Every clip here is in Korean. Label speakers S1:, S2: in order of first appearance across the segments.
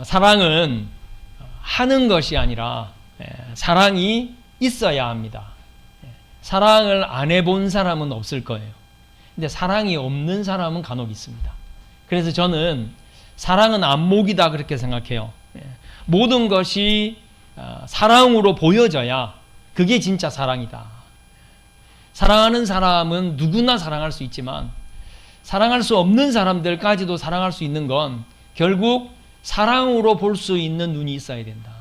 S1: 사랑은 하는 것이 아니라 사랑이 있어야 합니다. 사랑을 안 해본 사람은 없을 거예요. 근데 사랑이 없는 사람은 간혹 있습니다. 그래서 저는 사랑은 안목이다 그렇게 생각해요. 모든 것이 사랑으로 보여져야 그게 진짜 사랑이다. 사랑하는 사람은 누구나 사랑할 수 있지만 사랑할 수 없는 사람들까지도 사랑할 수 있는 건 결국 사랑으로 볼 수 있는 눈이 있어야 된다.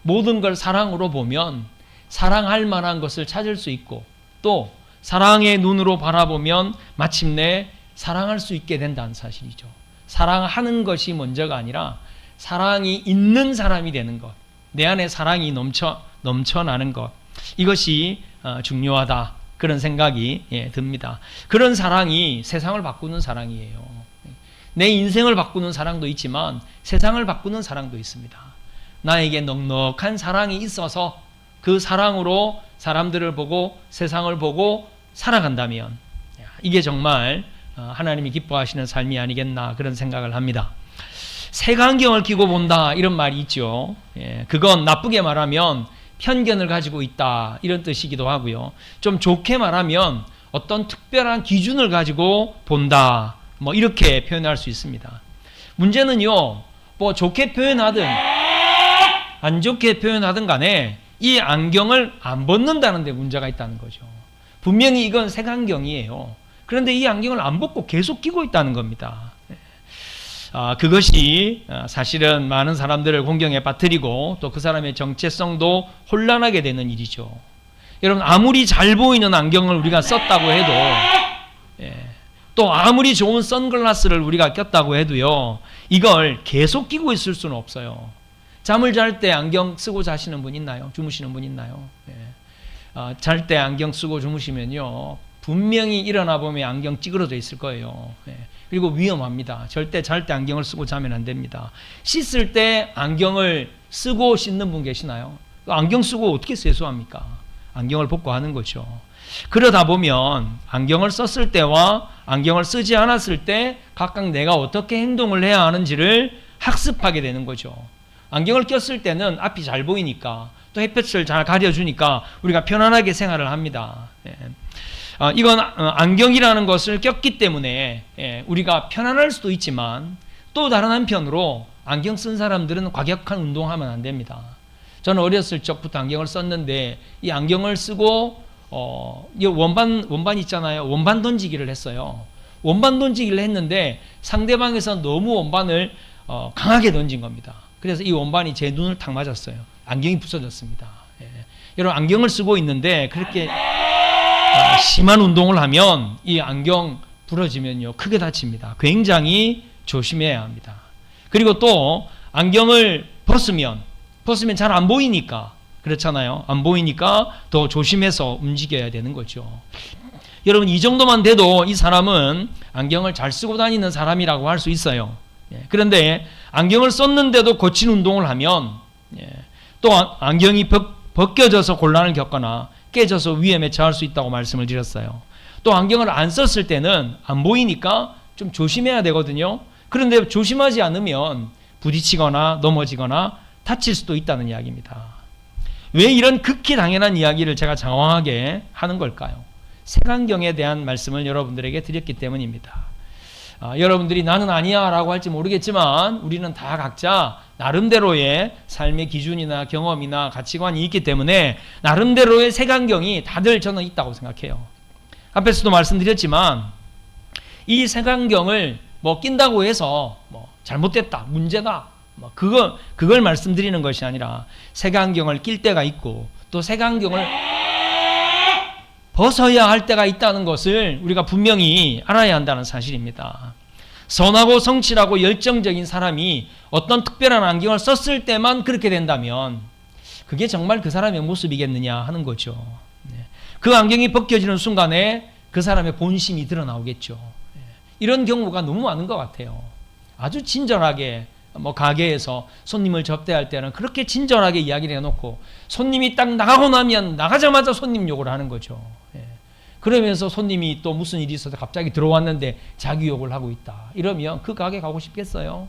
S1: 모든 걸 사랑으로 보면 사랑할 만한 것을 찾을 수 있고 또 사랑의 눈으로 바라보면 마침내 사랑할 수 있게 된다는 사실이죠. 사랑하는 것이 먼저가 아니라 사랑이 있는 사람이 되는 것, 내 안에 사랑이 넘쳐나는 것, 이것이 중요하다 그런 생각이 듭니다. 그런 사랑이 세상을 바꾸는 사랑이에요. 내 인생을 바꾸는 사랑도 있지만 세상을 바꾸는 사랑도 있습니다. 나에게 넉넉한 사랑이 있어서 그 사랑으로 사람들을 보고 세상을 보고 살아간다면 이게 정말 하나님이 기뻐하시는 삶이 아니겠나 그런 생각을 합니다. 색안경을 끼고 본다 이런 말이 있죠. 그건 나쁘게 말하면 편견을 가지고 있다 이런 뜻이기도 하고요. 좀 좋게 말하면 어떤 특별한 기준을 가지고 본다 뭐 이렇게 표현할 수 있습니다. 문제는요, 뭐 좋게 표현하든 안 좋게 표현하든 간에 이 안경을 안 벗는다는 데 문제가 있다는 거죠. 분명히 이건 색안경이에요. 그런데 이 안경을 안 벗고 계속 끼고 있다는 겁니다. 그것이 사실은 많은 사람들을 공경에 빠뜨리고 또 그 사람의 정체성도 혼란하게 되는 일이죠. 여러분, 아무리 잘 보이는 안경을 우리가 썼다고 해도 또 아무리 좋은 선글라스를 우리가 꼈다고 해도요, 이걸 계속 끼고 있을 수는 없어요. 잠을 잘 때 안경 쓰고 자시는 분 있나요? 주무시는 분 있나요? 잘 때 안경 쓰고 주무시면요, 분명히 일어나 보면 안경 찌그러져 있을 거예요. 그리고 위험합니다. 절대 잘 때 안경을 쓰고 자면 안 됩니다. 씻을 때 안경을 쓰고 씻는 분 계시나요? 안경 쓰고 어떻게 세수합니까? 안경을 벗고 하는 거죠. 그러다 보면 안경을 썼을 때와 안경을 쓰지 않았을 때 각각 내가 어떻게 행동을 해야 하는지를 학습하게 되는 거죠. 안경을 꼈을 때는 앞이 잘 보이니까 또 햇볕을 잘 가려주니까 우리가 편안하게 생활을 합니다. 이건 안경이라는 것을 꼈기 때문에 우리가 편안할 수도 있지만 또 다른 한편으로 안경 쓴 사람들은 과격한 운동하면 안 됩니다. 저는 어렸을 적부터 안경을 썼는데 이 안경을 쓰고 원반 있잖아요. 원반 던지기를 했어요. 원반 던지기를 했는데 상대방에서 너무 원반을 강하게 던진 겁니다. 그래서 이 원반이 제 눈을 탁 맞았어요. 안경이 부서졌습니다. 여러분, 안경을 쓰고 있는데 그렇게 심한 운동을 하면 이 안경 부러지면요 크게 다칩니다. 굉장히 조심해야 합니다. 그리고 또 안경을 벗으면 잘 안 보이니까 그렇잖아요. 안 보이니까 더 조심해서 움직여야 되는 거죠. 여러분, 이 정도만 돼도 이 사람은 안경을 잘 쓰고 다니는 사람이라고 할 수 있어요. 그런데 안경을 썼는데도 거친 운동을 하면 또 안경이 벗겨져서 곤란을 겪거나 깨져서 위험에 처할 수 있다고 말씀을 드렸어요. 또 안경을 안 썼을 때는 안 보이니까 좀 조심해야 되거든요. 그런데 조심하지 않으면 부딪히거나 넘어지거나 다칠 수도 있다는 이야기입니다. 왜 이런 극히 당연한 이야기를 제가 장황하게 하는 걸까요? 색안경에 대한 말씀을 여러분들에게 드렸기 때문입니다. 여러분들이 나는 아니야 라고 할지 모르겠지만 우리는 다 각자 나름대로의 삶의 기준이나 경험이나 가치관이 있기 때문에 나름대로의 색안경이 다들 저는 있다고 생각해요. 앞에서도 말씀드렸지만 이 색안경을 뭐 낀다고 해서 뭐 잘못됐다, 문제다, 뭐 그걸 말씀드리는 것이 아니라 색안경을 낄 때가 있고 또 색안경을 벗어야 할 때가 있다는 것을 우리가 분명히 알아야 한다는 사실입니다. 선하고 성실하고 열정적인 사람이 어떤 특별한 안경을 썼을 때만 그렇게 된다면 그게 정말 그 사람의 모습이겠느냐 하는 거죠. 그 안경이 벗겨지는 순간에 그 사람의 본심이 드러나오겠죠. 이런 경우가 너무 많은 것 같아요. 아주 친절하게 뭐 가게에서 손님을 접대할 때는 그렇게 친절하게 이야기를 해놓고 손님이 딱 나가고 나면 나가자마자 손님 욕을 하는 거죠. 그러면서 손님이 또 무슨 일이 있어서 갑자기 들어왔는데 자기 욕을 하고 있다. 이러면 그 가게 가고 싶겠어요?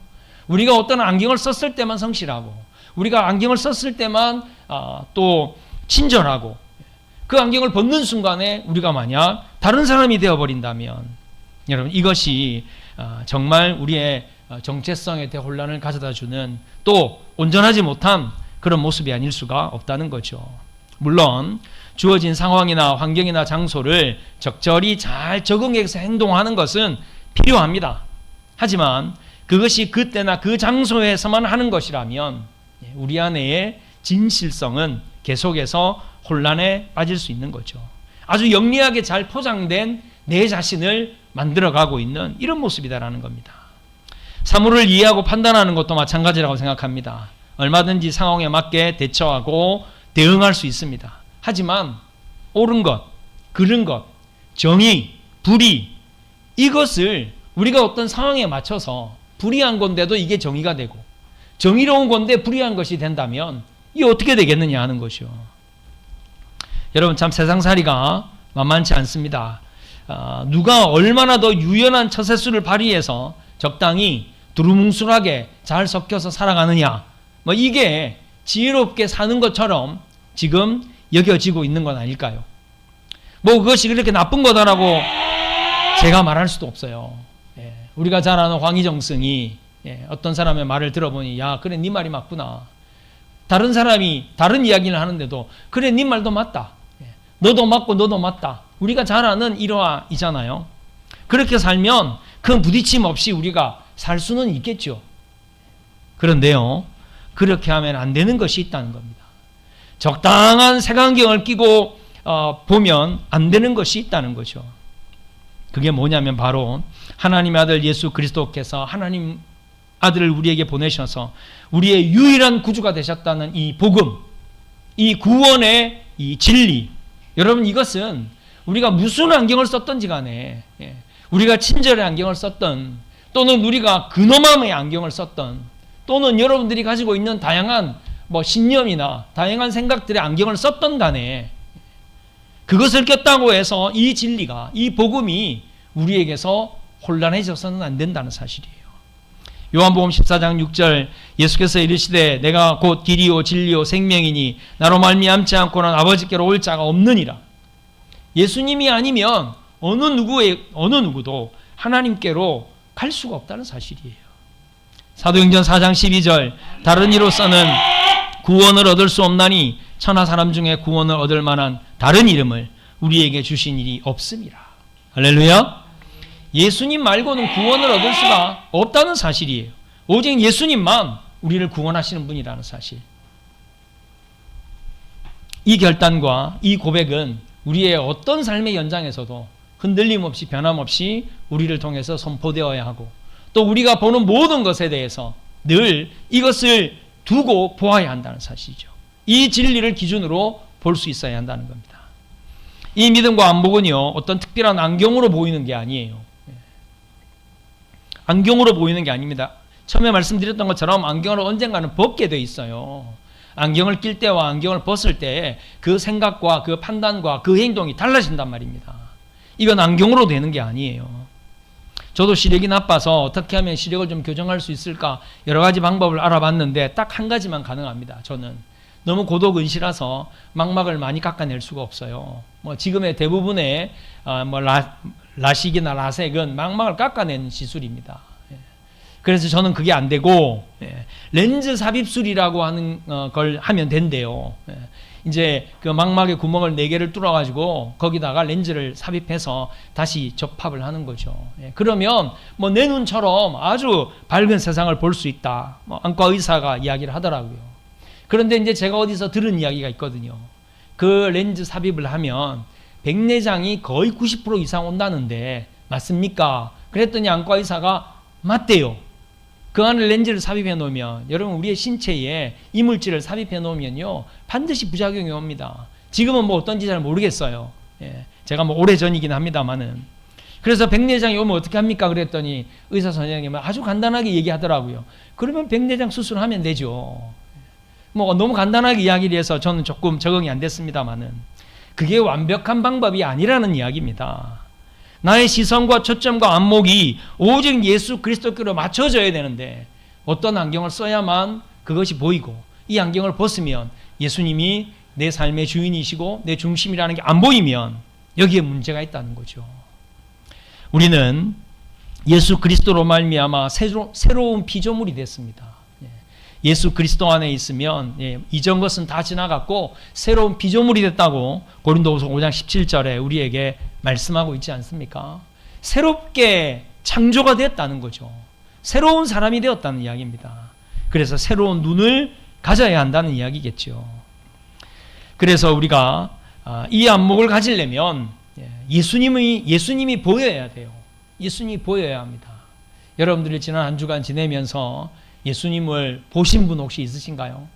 S1: 우리가 어떤 안경을 썼을 때만 성실하고, 우리가 안경을 썼을 때만 또 친절하고, 그 안경을 벗는 순간에 우리가 만약 다른 사람이 되어버린다면, 여러분, 이것이 정말 우리의 정체성에 대혼란을 가져다주는, 또 온전하지 못한 그런 모습이 아닐 수가 없다는 거죠. 물론 주어진 상황이나 환경이나 장소를 적절히 잘 적응해서 행동하는 것은 필요합니다. 하지만 그것이 그때나 그 장소에서만 하는 것이라면 우리 안에의 진실성은 계속해서 혼란에 빠질 수 있는 거죠. 아주 영리하게 잘 포장된 내 자신을 만들어가고 있는 이런 모습이다라는 겁니다. 사물을 이해하고 판단하는 것도 마찬가지라고 생각합니다. 얼마든지 상황에 맞게 대처하고 대응할 수 있습니다. 하지만 옳은 것, 그른 것, 정의, 불의, 이것을 우리가 어떤 상황에 맞춰서 불의한 건데도 이게 정의가 되고, 정의로운 건데 불의한 것이 된다면 이게 어떻게 되겠느냐 하는 것이요. 여러분, 참 세상살이가 만만치 않습니다. 누가 얼마나 더 유연한 처세술을 발휘해서 적당히 두루뭉술하게 잘 섞여서 살아가느냐, 뭐 이게 지혜롭게 사는 것처럼 지금 여겨지고 있는 건 아닐까요? 뭐 그것이 그렇게 나쁜 거다라고 제가 말할 수도 없어요. 우리가 잘 아는 황희정승이 어떤 사람의 말을 들어보니, 야, 그래, 네 말이 맞구나. 다른 사람이 다른 이야기를 하는데도, 그래, 네 말도 맞다. 너도 맞고 너도 맞다. 우리가 잘 아는 일화이잖아요. 그렇게 살면 큰 부딪힘 없이 우리가 살 수는 있겠죠. 그런데요, 그렇게 하면 안 되는 것이 있다는 겁니다. 적당한 색안경을 끼고 보면 안 되는 것이 있다는 거죠. 그게 뭐냐면 바로 하나님의 아들 예수 그리스도께서 하나님 아들을 우리에게 보내셔서 우리의 유일한 구주가 되셨다는 이 복음, 이 구원의 이 진리. 여러분, 이것은 우리가 무슨 안경을 썼든지 간에, 우리가 친절의 안경을 썼던, 또는 우리가 근엄함의 안경을 썼던, 또는 여러분들이 가지고 있는 다양한 신념이나 다양한 생각들의 안경을 썼던 간에, 그것을 꼈다고 해서 이 진리가, 이 복음이 우리에게서 혼란해져서는 안 된다는 사실이에요. 요한복음 14장 6절, 예수께서 이르시되 내가 곧 길이요 진리요 생명이니 나로 말미암지 않고는 아버지께로 올 자가 없느니라. 예수님이 아니면 어느 누구도 하나님께로 갈 수가 없다는 사실이에요. 사도행전 4장 12절, 다른 이로서는 구원을 얻을 수 없나니 천하 사람 중에 구원을 얻을 만한 다른 이름을 우리에게 주신 일이 없습니다. 할렐루야. 예수님 말고는 구원을 얻을 수가 없다는 사실이에요. 오직 예수님만 우리를 구원하시는 분이라는 사실. 이 결단과 이 고백은 우리의 어떤 삶의 연장에서도 흔들림 없이 변함없이 우리를 통해서 선포되어야 하고, 또 우리가 보는 모든 것에 대해서 늘 이것을 두고 보아야 한다는 사실이죠. 이 진리를 기준으로 볼 수 있어야 한다는 겁니다. 이 믿음과 안목은요, 어떤 특별한 안경으로 보이는 게 아니에요. 안경으로 보이는 게 아닙니다. 처음에 말씀드렸던 것처럼 안경을 언젠가는 벗게 돼 있어요. 안경을 낄 때와 안경을 벗을 때 그 생각과 그 판단과 그 행동이 달라진단 말입니다. 이건 안경으로 되는 게 아니에요. 저도 시력이 나빠서 어떻게 하면 시력을 좀 교정할 수 있을까 여러 가지 방법을 알아봤는데 딱 한 가지만 가능합니다. 저는 너무 고도근시라서 망막을 많이 깎아낼 수가 없어요. 지금의 대부분의 라식이나 라섹은 망막을 깎아내는 시술입니다. 그래서 저는 그게 안 되고 렌즈 삽입술이라고 하는 걸 하면 된대요. 이제 그 망막의 구멍을 4개를 뚫어가지고 거기다가 렌즈를 삽입해서 다시 접합을 하는 거죠. 그러면 내 눈처럼 아주 밝은 세상을 볼 수 있다. 안과 의사가 이야기를 하더라고요. 그런데 이제 제가 어디서 들은 이야기가 있거든요. 그 렌즈 삽입을 하면 백내장이 거의 90% 이상 온다는데 맞습니까? 그랬더니 안과 의사가 맞대요. 그 안에 렌즈를 삽입해 놓으면, 여러분, 우리의 신체에 이물질을 삽입해 놓으면요 반드시 부작용이 옵니다. 지금은 어떤지 잘 모르겠어요. 제가 오래전이긴 합니다만은. 그래서 백내장이 오면 어떻게 합니까? 그랬더니 의사 선생님은 아주 간단하게 얘기하더라고요. 그러면 백내장 수술하면 되죠. 너무 간단하게 이야기를 해서 저는 조금 적응이 안 됐습니다만은, 그게 완벽한 방법이 아니라는 이야기입니다. 나의 시선과 초점과 안목이 오직 예수 그리스도께로 맞춰져야 되는데 어떤 안경을 써야만 그것이 보이고 이 안경을 벗으면 예수님이 내 삶의 주인이시고 내 중심이라는 게 안 보이면 여기에 문제가 있다는 거죠. 우리는 예수 그리스도로 말미암아 새로운 피조물이 됐습니다. 예수 그리스도 안에 있으면 이전 것은 다 지나갔고 새로운 피조물이 됐다고 고린도후서 5장 17절에 우리에게 말씀하고 있지 않습니까? 새롭게 창조가 되었다는 거죠. 새로운 사람이 되었다는 이야기입니다. 그래서 새로운 눈을 가져야 한다는 이야기겠죠. 그래서 우리가 이 안목을 가지려면 예수님이 보여야 돼요. 예수님이 보여야 합니다. 여러분들이 지난 한 주간 지내면서 예수님을 보신 분 혹시 있으신가요?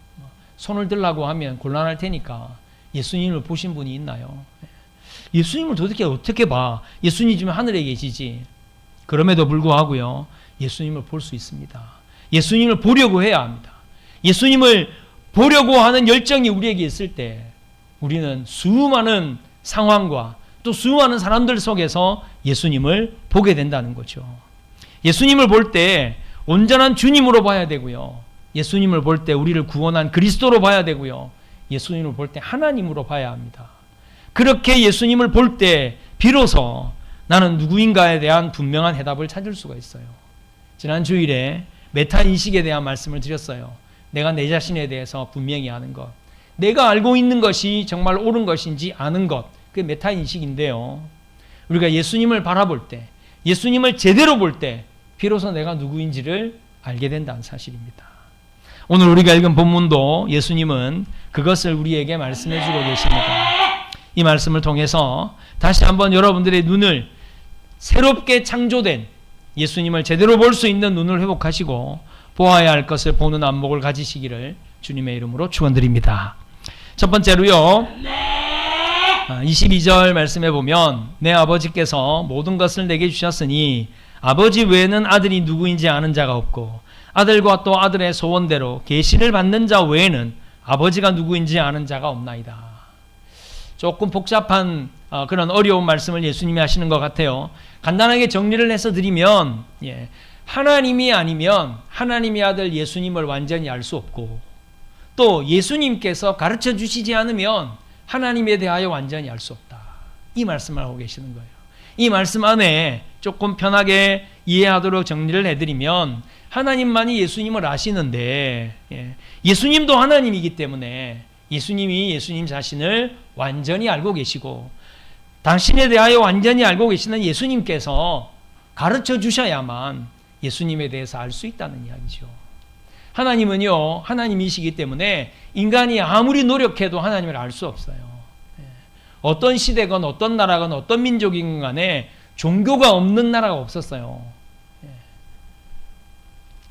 S1: 손을 들라고 하면 곤란할 테니까 예수님을 보신 분이 있나요? 예수님을 도대체 어떻게 봐? 예수님 지금 하늘에 계시지. 그럼에도 불구하고요, 예수님을 볼 수 있습니다. 예수님을 보려고 해야 합니다. 예수님을 보려고 하는 열정이 우리에게 있을 때 우리는 수많은 상황과 또 수많은 사람들 속에서 예수님을 보게 된다는 거죠. 예수님을 볼 때 온전한 주님으로 봐야 되고요. 예수님을 볼 때 우리를 구원한 그리스도로 봐야 되고요. 예수님을 볼 때 하나님으로 봐야 합니다. 그렇게 예수님을 볼 때 비로소 나는 누구인가에 대한 분명한 해답을 찾을 수가 있어요. 지난 주일에 메타인식에 대한 말씀을 드렸어요. 내가 내 자신에 대해서 분명히 아는 것. 내가 알고 있는 것이 정말 옳은 것인지 아는 것. 그게 메타인식인데요. 우리가 예수님을 바라볼 때, 예수님을 제대로 볼 때 비로소 내가 누구인지를 알게 된다는 사실입니다. 오늘 우리가 읽은 본문도 예수님은 그것을 우리에게 말씀해 주고 계십니다. 이 말씀을 통해서 다시 한번 여러분들의 눈을 새롭게 창조된 예수님을 제대로 볼 수 있는 눈을 회복하시고 보아야 할 것을 보는 안목을 가지시기를 주님의 이름으로 축원드립니다. 첫 번째로요, 22절 말씀해 보면 내 아버지께서 모든 것을 내게 주셨으니 아버지 외에는 아들이 누구인지 아는 자가 없고 아들과 또 아들의 소원대로 계시를 받는 자 외에는 아버지가 누구인지 아는 자가 없나이다. 조금 복잡한 그런 어려운 말씀을 예수님이 하시는 것 같아요. 간단하게 정리를 해서 드리면 하나님이 아니면 하나님의 아들 예수님을 완전히 알 수 없고 또 예수님께서 가르쳐 주시지 않으면 하나님에 대하여 완전히 알 수 없다. 이 말씀을 하고 계시는 거예요. 이 말씀 안에 조금 편하게 이해하도록 정리를 해드리면 하나님만이 예수님을 아시는데 예수님도 하나님이기 때문에 예수님이 예수님 자신을 완전히 알고 계시고 당신에 대하여 완전히 알고 계시는 예수님께서 가르쳐 주셔야만 예수님에 대해서 알 수 있다는 이야기죠. 하나님은요, 하나님이시기 때문에 인간이 아무리 노력해도 하나님을 알 수 없어요. 어떤 시대건 어떤 나라건 어떤 민족이건 간에 종교가 없는 나라가 없었어요.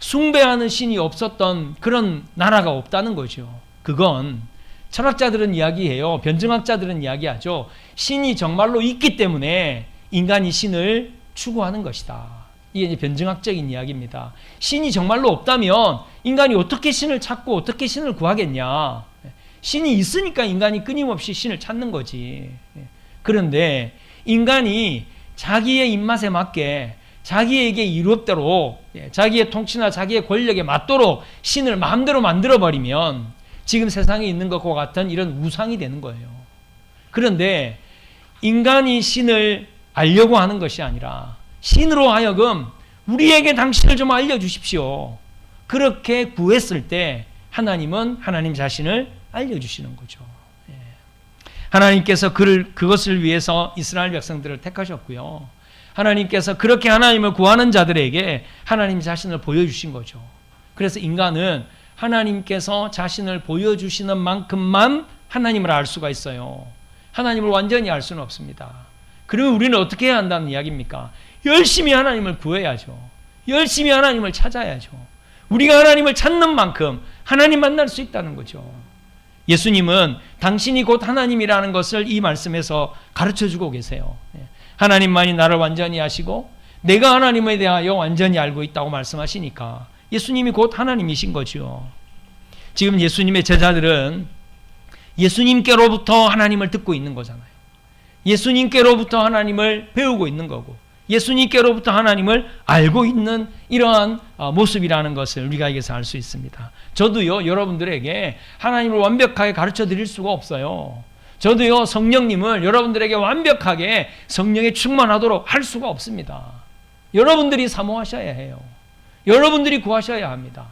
S1: 숭배하는 신이 없었던 그런 나라가 없다는 거죠. 그건 철학자들은 이야기해요. 변증학자들은 이야기하죠. 신이 정말로 있기 때문에 인간이 신을 추구하는 것이다. 이게 이제 변증학적인 이야기입니다. 신이 정말로 없다면 인간이 어떻게 신을 찾고 어떻게 신을 구하겠냐. 신이 있으니까 인간이 끊임없이 신을 찾는 거지. 그런데 인간이 자기의 입맛에 맞게 자기에게 이롭대로 자기의 통치나 자기의 권력에 맞도록 신을 마음대로 만들어버리면 지금 세상에 있는 것과 같은 이런 우상이 되는 거예요. 그런데 인간이 신을 알려고 하는 것이 아니라 신으로 하여금 우리에게 당신을 좀 알려주십시오. 그렇게 구했을 때 하나님은 하나님 자신을 알려주시는 거죠. 하나님께서 그것을 위해서 이스라엘 백성들을 택하셨고요. 하나님께서 그렇게 하나님을 구하는 자들에게 하나님 자신을 보여주신 거죠. 그래서 인간은 하나님께서 자신을 보여주시는 만큼만 하나님을 알 수가 있어요. 하나님을 완전히 알 수는 없습니다. 그러면 우리는 어떻게 해야 한다는 이야기입니까? 열심히 하나님을 구해야죠. 열심히 하나님을 찾아야죠. 우리가 하나님을 찾는 만큼 하나님 만날 수 있다는 거죠. 예수님은 당신이 곧 하나님이라는 것을 이 말씀에서 가르쳐주고 계세요. 하나님만이 나를 완전히 아시고 내가 하나님에 대하여 완전히 알고 있다고 말씀하시니까 예수님이 곧 하나님이신 거죠. 지금 예수님의 제자들은 예수님께로부터 하나님을 듣고 있는 거잖아요. 예수님께로부터 하나님을 배우고 있는 거고 예수님께로부터 하나님을 알고 있는 이러한 모습이라는 것을 우리가 여기서 알 수 있습니다. 저도요, 여러분들에게 하나님을 완벽하게 가르쳐 드릴 수가 없어요. 저도요, 성령님을 여러분들에게 완벽하게 성령에 충만하도록 할 수가 없습니다. 여러분들이 사모하셔야 해요. 여러분들이 구하셔야 합니다.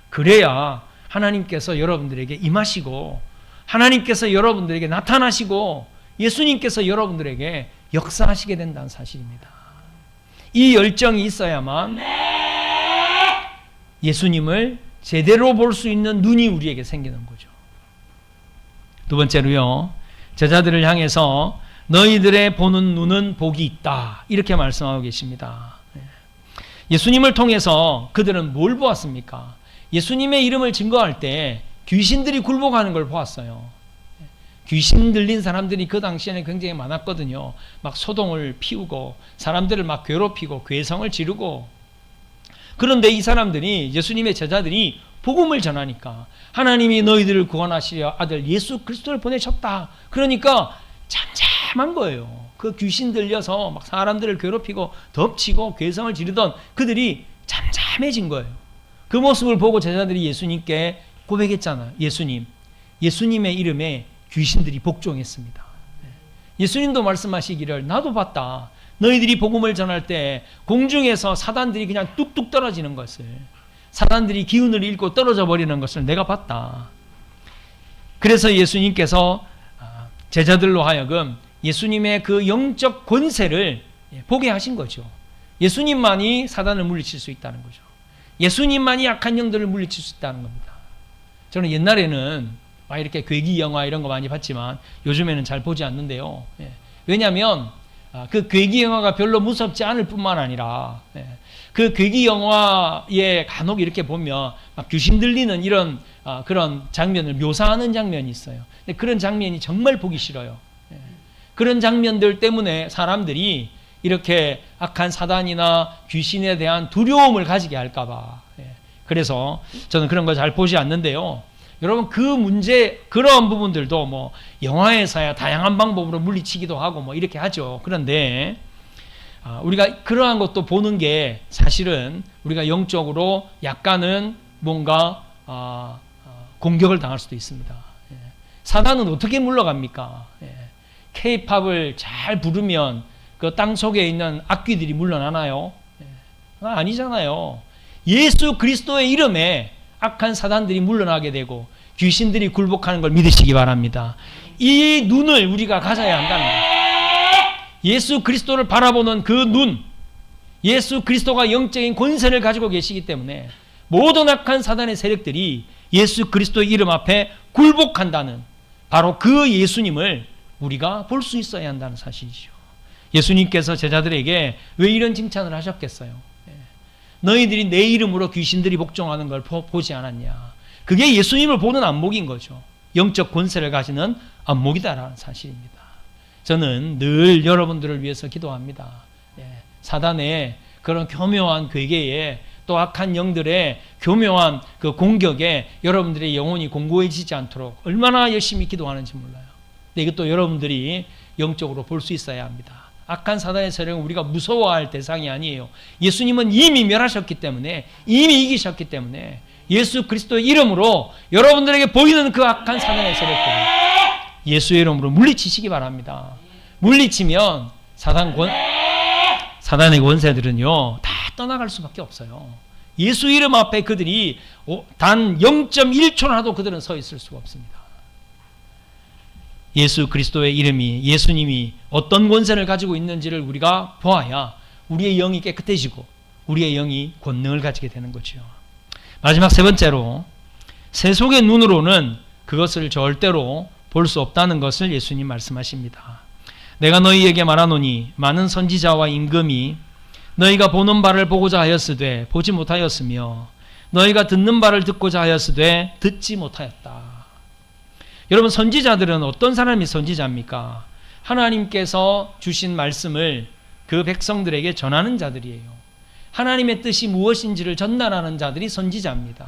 S1: 그래야 하나님께서 여러분들에게 임하시고 하나님께서 여러분들에게 나타나시고 예수님께서 여러분들에게 역사하시게 된다는 사실입니다. 이 열정이 있어야만 예수님을 제대로 볼 수 있는 눈이 우리에게 생기는 거죠. 두 번째로요, 제자들을 향해서 너희들의 보는 눈은 복이 있다, 이렇게 말씀하고 계십니다. 예수님을 통해서 그들은 뭘 보았습니까? 예수님의 이름을 증거할 때 귀신들이 굴복하는 걸 보았어요. 귀신 들린 사람들이 그 당시에는 굉장히 많았거든요. 막 소동을 피우고 사람들을 막 괴롭히고 괴성을 지르고. 그런데 이 사람들이, 예수님의 제자들이 복음을 전하니까 하나님이 너희들을 구원하시려 아들 예수 그리스도를 보내셨다. 그러니까 잠잠한 거예요. 그 귀신 들려서 막 사람들을 괴롭히고 덮치고 괴성을 지르던 그들이 잠잠해진 거예요. 그 모습을 보고 제자들이 예수님께 고백했잖아요. 예수님의 이름에 귀신들이 복종했습니다. 예수님도 말씀하시기를 나도 봤다. 너희들이 복음을 전할 때 공중에서 사단들이 그냥 뚝뚝 떨어지는 것을, 사단들이 기운을 잃고 떨어져 버리는 것을 내가 봤다. 그래서 예수님께서 제자들로 하여금 예수님의 그 영적 권세를 보게 하신 거죠. 예수님만이 사단을 물리칠 수 있다는 거죠. 예수님만이 약한 영들을 물리칠 수 있다는 겁니다. 저는 옛날에는 이렇게 괴기 영화 이런 거 많이 봤지만 요즘에는 잘 보지 않는데요. 왜냐하면 그 괴기 영화가 별로 무섭지 않을 뿐만 아니라 그 괴기 영화에 간혹 이렇게 보면 막 귀신 들리는 이런 그런 장면을 묘사하는 장면이 있어요. 근데 그런 장면이 정말 보기 싫어요. 그런 장면들 때문에 사람들이 이렇게 악한 사단이나 귀신에 대한 두려움을 가지게 할까봐. 그래서 저는 그런 거 잘 보지 않는데요. 여러분, 그 문제, 그런 부분들도 뭐 영화에서야 다양한 방법으로 물리치기도 하고 뭐 이렇게 하죠. 그런데 우리가 그러한 것도 보는 게 사실은 우리가 영적으로 약간은 뭔가 공격을 당할 수도 있습니다. 사단은 어떻게 물러갑니까? K-팝을 잘 부르면 그 땅 속에 있는 악귀들이 물러나나요? 아니잖아요. 예수 그리스도의 이름에 악한 사단들이 물러나게 되고 귀신들이 굴복하는 걸 믿으시기 바랍니다. 이 눈을 우리가 가져야 한다는 거예요. 예수 그리스도를 바라보는 그 눈, 예수 그리스도가 영적인 권세를 가지고 계시기 때문에 모든 악한 사단의 세력들이 예수 그리스도의 이름 앞에 굴복한다는 바로 그 예수님을 우리가 볼 수 있어야 한다는 사실이죠. 예수님께서 제자들에게 왜 이런 칭찬을 하셨겠어요? 너희들이 내 이름으로 귀신들이 복종하는 걸 보지 않았냐? 그게 예수님을 보는 안목인 거죠. 영적 권세를 가지는 안목이다라는 사실입니다. 저는 늘 여러분들을 위해서 기도합니다. 사단의 그런 교묘한 괴계에 또 악한 영들의 교묘한 그 공격에 여러분들의 영혼이 공고해지지 않도록 얼마나 열심히 기도하는지 몰라요. 근데 이것도 여러분들이 영적으로 볼 수 있어야 합니다. 악한 사단의 세력은 우리가 무서워할 대상이 아니에요. 예수님은 이미 멸하셨기 때문에, 이미 이기셨기 때문에 예수 그리스도의 이름으로 여러분들에게 보이는 그 악한 사단의 세력들을 예수의 이름으로 물리치시기 바랍니다. 물리치면 사단의 권세들은요 다 떠나갈 수밖에 없어요. 예수 이름 앞에 그들이 단 0.1초라도 그들은 서 있을 수가 없습니다. 예수 그리스도의 이름이, 예수님이 어떤 권세를 가지고 있는지를 우리가 보아야 우리의 영이 깨끗해지고 우리의 영이 권능을 가지게 되는 거죠. 마지막 세 번째로, 세속의 눈으로는 그것을 절대로 볼 수 없다는 것을 예수님 말씀하십니다. 내가 너희에게 말하노니 많은 선지자와 임금이 너희가 보는 바를 보고자 하였으되 보지 못하였으며 너희가 듣는 바를 듣고자 하였으되 듣지 못하였다. 여러분, 선지자들은 어떤 사람이 선지자입니까? 하나님께서 주신 말씀을 그 백성들에게 전하는 자들이에요. 하나님의 뜻이 무엇인지를 전달하는 자들이 선지자입니다.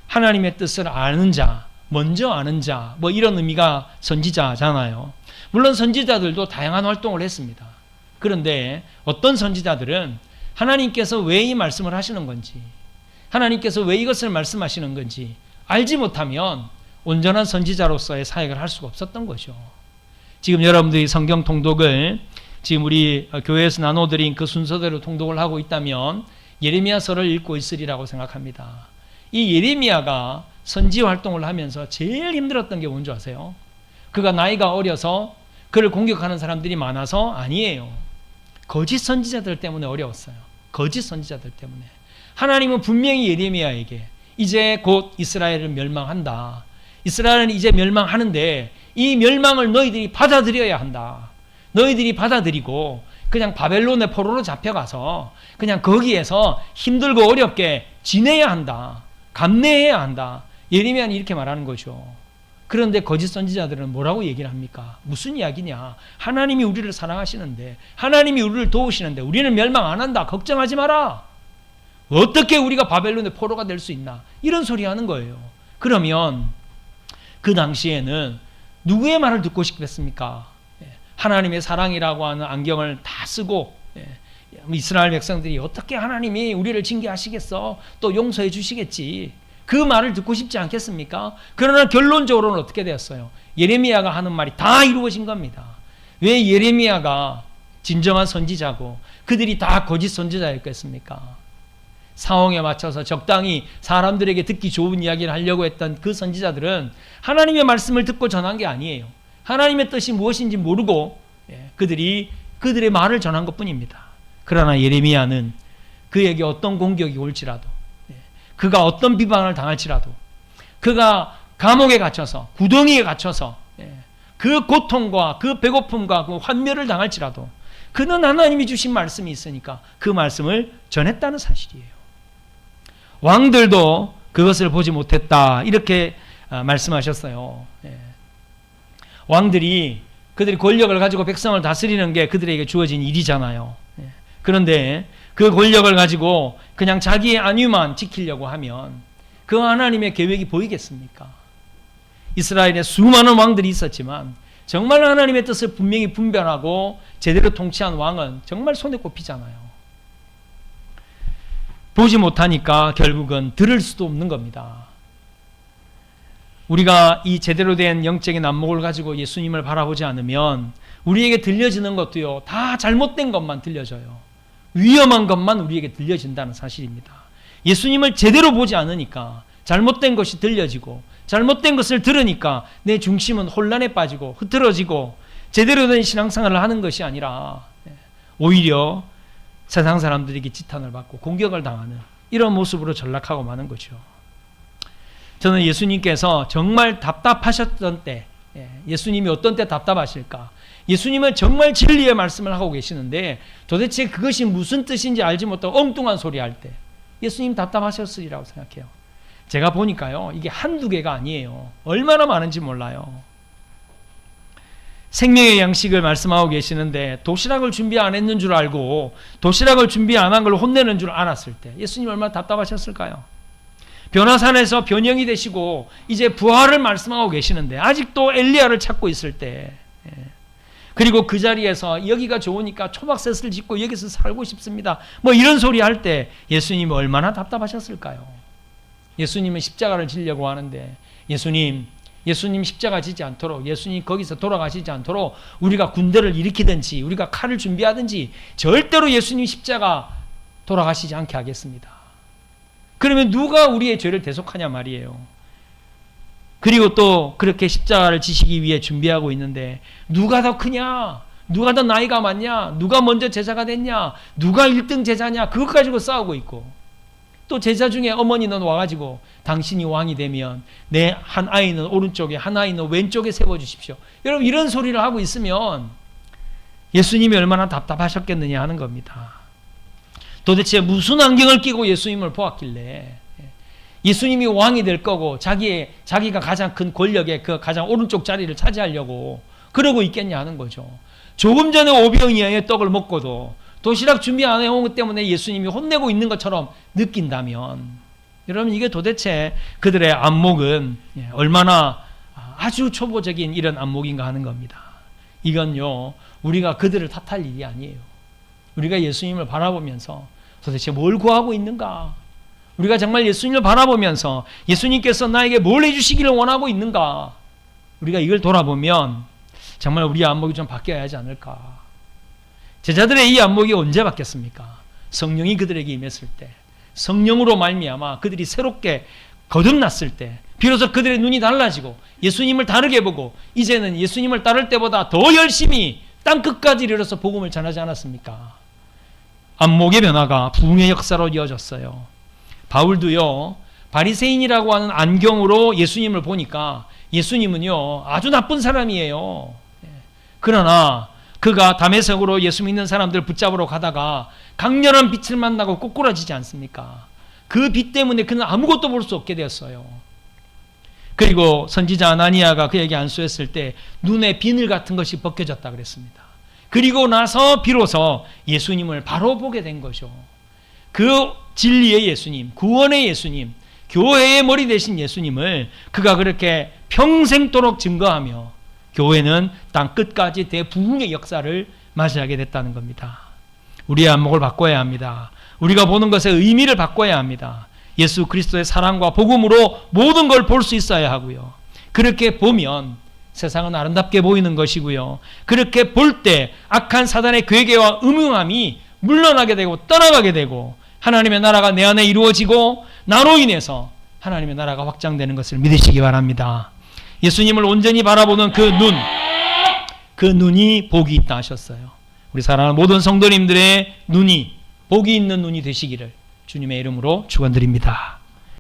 S1: 하나님의 뜻을 아는 자, 먼저 아는 자, 뭐 이런 의미가 선지자잖아요. 물론 선지자들도 다양한 활동을 했습니다. 그런데 어떤 선지자들은 하나님께서 왜 이 말씀을 하시는 건지, 하나님께서 왜 이것을 말씀하시는 건지 알지 못하면 온전한 선지자로서의 사역을 할 수가 없었던 거죠. 지금 여러분들이 성경 통독을 지금 우리 교회에서 나눠드린 그 순서대로 통독을 하고 있다면 예레미야서를 읽고 있으리라고 생각합니다. 이 예레미야가 선지 활동을 하면서 제일 힘들었던 게 뭔지 아세요? 그가 나이가 어려서 그를 공격하는 사람들이 많아서 아니에요. 거짓 선지자들 때문에 어려웠어요. 거짓 선지자들 때문에. 하나님은 분명히 예레미야에게 이제 곧 이스라엘을 멸망한다. 이스라엘은 이제 멸망하는데 이 멸망을 너희들이 받아들여야 한다. 너희들이 받아들이고 그냥 바벨론의 포로로 잡혀가서 그냥 거기에서 힘들고 어렵게 지내야 한다. 감내해야 한다. 예레미야는 이렇게 말하는 거죠. 그런데 거짓 선지자들은 뭐라고 얘기를 합니까? 무슨 이야기냐? 하나님이 우리를 사랑하시는데, 하나님이 우리를 도우시는데 우리는 멸망 안 한다. 걱정하지 마라. 어떻게 우리가 바벨론의 포로가 될 수 있나? 이런 소리 하는 거예요. 그러면 그 당시에는 누구의 말을 듣고 싶겠습니까? 하나님의 사랑이라고 하는 안경을 다 쓰고 이스라엘 백성들이 어떻게 하나님이 우리를 징계하시겠어? 또 용서해 주시겠지. 그 말을 듣고 싶지 않겠습니까? 그러나 결론적으로는 어떻게 되었어요? 예레미야가 하는 말이 다 이루어진 겁니다. 왜 예레미야가 진정한 선지자고 그들이 다 거짓 선지자였겠습니까? 상황에 맞춰서 적당히 사람들에게 듣기 좋은 이야기를 하려고 했던 그 선지자들은 하나님의 말씀을 듣고 전한 게 아니에요. 하나님의 뜻이 무엇인지 모르고 그들의 말을 전한 것뿐입니다. 그러나 예레미야는 그에게 어떤 공격이 올지라도, 그가 어떤 비방을 당할지라도, 그가 감옥에 갇혀서 구덩이에 갇혀서 그 고통과 그 배고픔과 그 환멸을 당할지라도 그는 하나님이 주신 말씀이 있으니까 그 말씀을 전했다는 사실이에요. 왕들도 그것을 보지 못했다 이렇게 말씀하셨어요. 왕들이 그들이 권력을 가지고 백성을 다스리는 게 그들에게 주어진 일이잖아요. 그런데 그 권력을 가지고 그냥 자기의 안위만 지키려고 하면 그 하나님의 계획이 보이겠습니까? 이스라엘에 수많은 왕들이 있었지만 정말 하나님의 뜻을 분명히 분별하고 제대로 통치한 왕은 정말 손에 꼽히잖아요. 보지 못하니까 결국은 들을 수도 없는 겁니다. 우리가 이 제대로 된 영적인 안목을 가지고 예수님을 바라보지 않으면 우리에게 들려지는 것도요, 다 잘못된 것만 들려져요. 위험한 것만 우리에게 들려진다는 사실입니다. 예수님을 제대로 보지 않으니까 잘못된 것이 들려지고 잘못된 것을 들으니까 내 중심은 혼란에 빠지고 흐트러지고 제대로 된 신앙생활을 하는 것이 아니라 오히려 세상 사람들에게 지탄을 받고 공격을 당하는 이런 모습으로 전락하고 마는 거죠. 저는 예수님께서 정말 답답하셨던 때, 예수님이 어떤 때 답답하실까? 예수님은 정말 진리의 말씀을 하고 계시는데 도대체 그것이 무슨 뜻인지 알지 못하고 엉뚱한 소리 할 때 예수님 답답하셨으리라고 생각해요. 제가 보니까요, 이게 한두 개가 아니에요. 얼마나 많은지 몰라요. 생명의 양식을 말씀하고 계시는데 도시락을 준비 안 했는 줄 알고 도시락을 준비 안 한 걸 혼내는 줄 알았을 때 예수님 얼마나 답답하셨을까요? 변화산에서 변형이 되시고 이제 부활을 말씀하고 계시는데 아직도 엘리야를 찾고 있을 때, 그리고 그 자리에서 여기가 좋으니까 초막셋을 짓고 여기서 살고 싶습니다, 뭐 이런 소리 할 때 예수님이 얼마나 답답하셨을까요? 예수님은 십자가를 지려고 하는데 예수님 십자가 지지 않도록, 예수님 거기서 돌아가시지 않도록 우리가 군대를 일으키든지 우리가 칼을 준비하든지 절대로 예수님 십자가 돌아가시지 않게 하겠습니다. 그러면 누가 우리의 죄를 대속하냐 말이에요. 그리고 또 그렇게 십자가를 지시기 위해 준비하고 있는데 누가 더 크냐? 누가 더 나이가 많냐? 누가 먼저 제자가 됐냐? 누가 1등 제자냐? 그것 가지고 싸우고 있고, 또 제자 중에 어머니는 와가지고 당신이 왕이 되면 내 한 아이는 오른쪽에 한 아이는 왼쪽에 세워주십시오. 여러분 이런 소리를 하고 있으면 예수님이 얼마나 답답하셨겠느냐 하는 겁니다. 도대체 무슨 안경을 끼고 예수님을 보았길래 예수님이 왕이 될 거고 자기가 가장 큰 권력의 그 가장 오른쪽 자리를 차지하려고 그러고 있겠냐 하는 거죠. 조금 전에 5병 이하의 떡을 먹고도 도시락 준비 안 해온 것 때문에 예수님이 혼내고 있는 것처럼 느낀다면 여러분 이게 도대체 그들의 안목은 얼마나 아주 초보적인 이런 안목인가 하는 겁니다. 이건요, 우리가 그들을 탓할 일이 아니에요. 우리가 예수님을 바라보면서 도대체 뭘 구하고 있는가? 우리가 정말 예수님을 바라보면서 예수님께서 나에게 뭘 해주시기를 원하고 있는가? 우리가 이걸 돌아보면 정말 우리의 안목이 좀 바뀌어야 하지 않을까? 제자들의 이 안목이 언제 바뀌었습니까? 성령이 그들에게 임했을 때, 성령으로 말미암아 그들이 새롭게 거듭났을 때, 비로소 그들의 눈이 달라지고 예수님을 다르게 보고 이제는 예수님을 따를 때보다 더 열심히 땅끝까지 이르러서 복음을 전하지 않았습니까? 안목의 변화가 부흥의 역사로 이어졌어요. 바울도요, 바리새인이라고 하는 안경으로 예수님을 보니까 예수님은요, 아주 나쁜 사람이에요. 그러나 그가 다메섹으로 예수 믿는 사람들 붙잡으러 가다가 강렬한 빛을 만나고 꼬꾸라지지 않습니까? 그 빛 때문에 그는 아무것도 볼 수 없게 되었어요. 그리고 선지자 아나니아가 그에게 안수했을 때 눈에 비늘 같은 것이 벗겨졌다 그랬습니다. 그리고 나서 비로소 예수님을 바로 보게 된 거죠. 그 진리의 예수님, 구원의 예수님, 교회의 머리 되신 예수님을 그가 그렇게 평생도록 증거하며 교회는 땅 끝까지 대부흥의 역사를 맞이하게 됐다는 겁니다. 우리의 안목을 바꿔야 합니다. 우리가 보는 것의 의미를 바꿔야 합니다. 예수 그리스도의 사랑과 복음으로 모든 걸 볼 수 있어야 하고요. 그렇게 보면 세상은 아름답게 보이는 것이고요. 그렇게 볼 때 악한 사단의 괴계와 음흉함이 물러나게 되고 떠나가게 되고 하나님의 나라가 내 안에 이루어지고 나로 인해서 하나님의 나라가 확장되는 것을 믿으시기 바랍니다. 예수님을 온전히 바라보는 그 눈이 복이 있다 하셨어요. 우리 사랑하는 모든 성도님들의 눈이 복이 있는 눈이 되시기를 주님의 이름으로 축원드립니다.